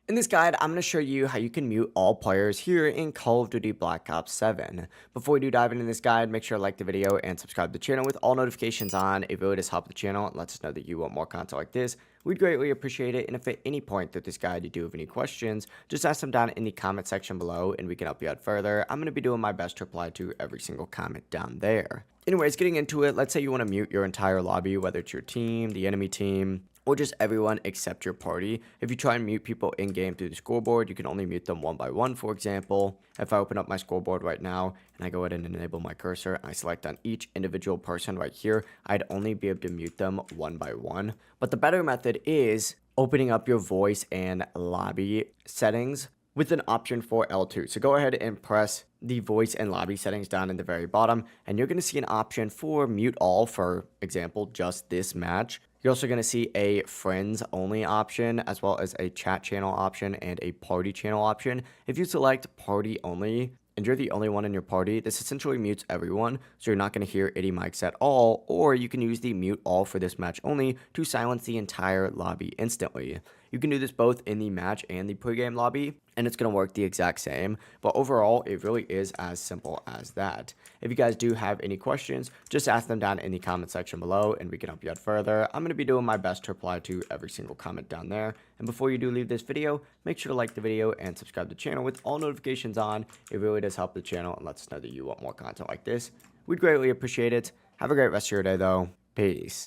In this guide, I'm going to show you how you can mute all players here in Call of Duty Black Ops 7. Before we do dive into this guide, make sure to like the video and subscribe to the channel with all notifications on. It really does help the channel and lets us know that you want more content like this. We'd greatly appreciate it, and if at any point through this guide you do have any questions, just ask them down in the comment section below and we can help you out further. I'm going to be doing my best to reply to every single comment down there. Anyways, getting into it, let's say you want to mute your entire lobby, whether it's your team, the enemy team, or just everyone except your party. If you try and mute people in-game through the scoreboard, you can only mute them one by one, for example. If I open up my scoreboard right now, and I go ahead and enable my cursor, and I select on each individual person right here, I'd only be able to mute them one by one. But the better method is opening up your voice and lobby settings with an option for L2. So go ahead and press the voice and lobby settings down in the very bottom, and you're going to see an option for mute all, for example, just this match. You're also going to see a friends only option, as well as a chat channel option and a party channel option. If you select party only, and you're the only one in your party, this essentially mutes everyone, so you're not going to hear any mics at all, or you can use the mute all for this match only to silence the entire lobby instantly. You can do this both in the match and the pregame lobby, and it's going to work the exact same, but overall, it really is as simple as that. If you guys do have any questions, just ask them down in the comment section below, and we can help you out further. I'm going to be doing my best to reply to every single comment down there, and before you do leave this video, make sure to like the video and subscribe to the channel with all notifications on. It really does help the channel and lets us know that you want more content like this. We'd greatly appreciate it. Have a great rest of your day, though. Peace.